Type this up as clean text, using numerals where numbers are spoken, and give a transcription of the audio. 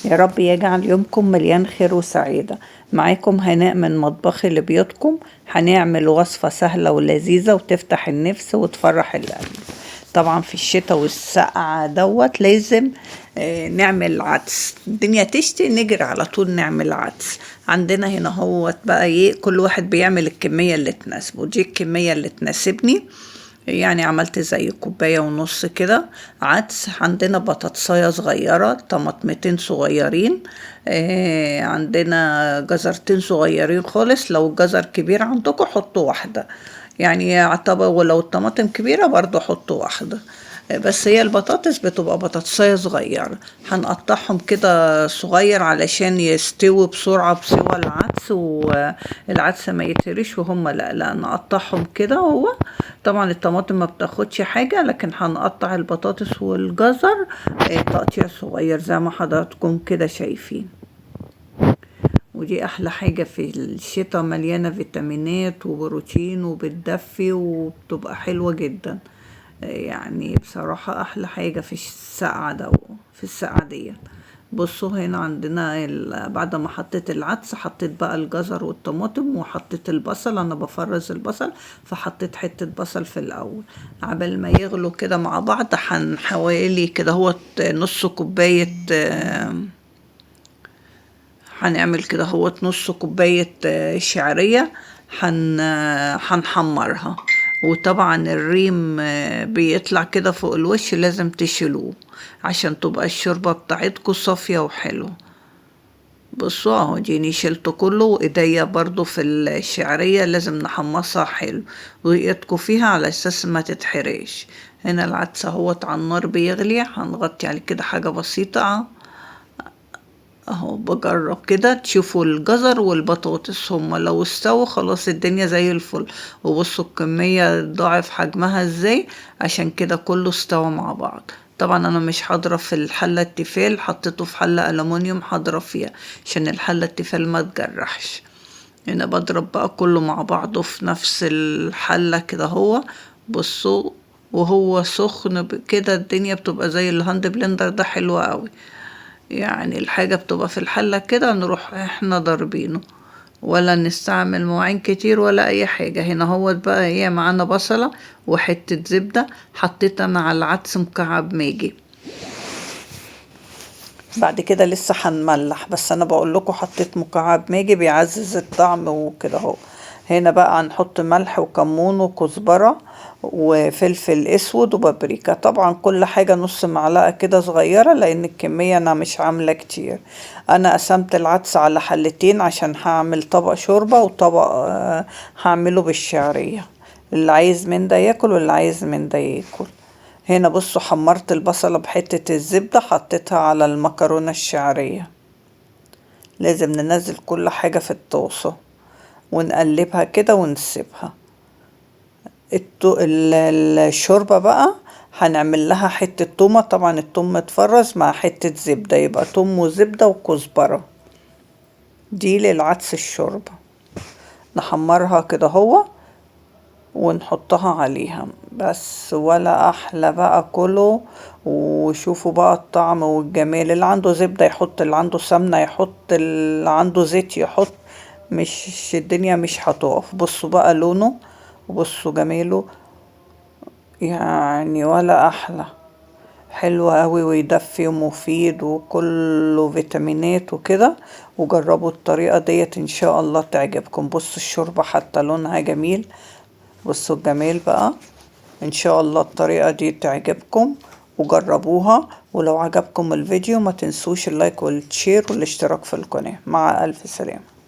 يا رب يجعل يومكم مليان خير وسعادة. معاكم هناء من مطبخي لبيوتكم. هنعمل وصفة سهلة ولذيذة وتفتح النفس وتفرح القلب. طبعا في الشتاء والسقعة لازم نعمل عدس. الدنيا تشتي نجري على طول نعمل عدس. عندنا هنا هو بقى ايه، كل واحد بيعمل الكمية اللي تناسبه. دي الكمية اللي تناسبني، يعني عملت زي كوباية ونص كده عدس. عندنا بطاطساية صغيرة، طماطمتين صغيرين، عندنا جزرتين صغيرين خالص. لو الجزر كبير عندكم حطوا واحدة، يعني يعتبر، ولو الطماطم كبيرة برضو حطوا واحدة. بس هي البطاطس بتبقى بطاطساية صغيرة. هنقطعهم كده صغير علشان يستوي بسرعة بسوى العدس، والعدس ما يتهريش وهم لا نقطعهم كده. هو طبعا الطماطم ما بتاخدش حاجة، لكن هنقطع البطاطس والجزر تقطيع صغير زي ما حضراتكم كده شايفين. ودي احلى حاجة في الشتاء، مليانة فيتامينات وبروتين وبتدفي وبتبقى حلوة جدا. يعني بصراحة احلى حاجة في السقعة ده، في السقعة دي. بصوا هنا عندنا بعد ما حطيت العدس حطيت بقى الجزر والطماطم وحطيت البصل. انا بفرز البصل فحطيت حتة بصل في الاول عبال ما يغلوا كده مع بعض. حوالي كده هو نص كوباية، هنعمل كده هو نص كوباية شعرية. هنحمرها. وطبعا الريم بيطلع كده فوق الوش، لازم تشيلوه عشان تبقى الشوربة بتاعتكم صافية وحلوة. بصوا اهو ديني شلته كله. وايديا برضو في الشعرية لازم نحمصها حلو وايدكم فيها على اساس ما تتحرقش. هنا العدس اهوت على النار بيغلي، هنغطي عليه كده حاجة بسيطة اهو. بجرب كده تشوفوا الجزر والبطاطس هما لو استووا خلاص الدنيا زي الفل. وبصوا الكمية ضاعف حجمها ازاي، عشان كده كله استوى مع بعض. طبعا انا مش هضرب في الحلة التيفال، حطيته في حلة ألمونيوم هضرب فيها عشان الحلة التيفال ما تجرحش. هنا بضرب بقى كله مع بعضه في نفس الحلة كده هو. بصوا وهو سخن كده الدنيا بتبقى زي الهاند بلندر ده، حلوة قوي. يعني الحاجة بتبقى في الحلة كده نروح احنا ضاربينه، ولا نستعمل مواعين كتير ولا اي حاجة. هنا هو بقى ايه، معانا بصلة وحتة زبدة. حطيت انا على العدس مكعب ماجي. بعد كده لسه هنملح، بس انا بقول لكم حطيت مكعب ماجي بيعزز الطعم وكده اهو. هنا بقى هنحط ملح وكمون وكزبرة وفلفل اسود وبابريكا. طبعا كل حاجة نص معلقة كده صغيرة، لان الكمية انا مش عاملة كتير. انا قسمت العدس على حلتين عشان هعمل طبق شوربة وطبق هعمله بالشعرية. اللي عايز من ده ياكل واللي عايز من ده ياكل. هنا بصوا حمرت البصلة بحتة الزبدة حطيتها على المكرونة الشعرية. لازم ننزل كل حاجة في الطاسة ونقلبها كده ونسيبها. الشوربة بقى هنعمل لها حتة تومة. طبعا التوم متفرز مع حتة زبدة، يبقى توم وزبدة وكزبرة. دي للعدس الشوربة. نحمرها كده هو ونحطها عليها بس. ولا احلى بقى كله. وشوفوا بقى الطعم والجمال. اللي عنده زبدة يحط، اللي عنده سمنة يحط، اللي عنده زيت يحط. مش الدنيا مش هتقف. بصوا بقى لونه وبصوا جماله، يعني ولا احلى. حلو قوي ويدفي ومفيد وكله فيتامينات وكده. وجربوا الطريقة ديت ان شاء الله تعجبكم. بصوا الشوربة حتى لونها جميل. بصوا الجمال بقى. ان شاء الله الطريقة دي تعجبكم وجربوها. ولو عجبكم الفيديو ما تنسوش اللايك والشير والاشتراك في القناة. مع الف سلامة.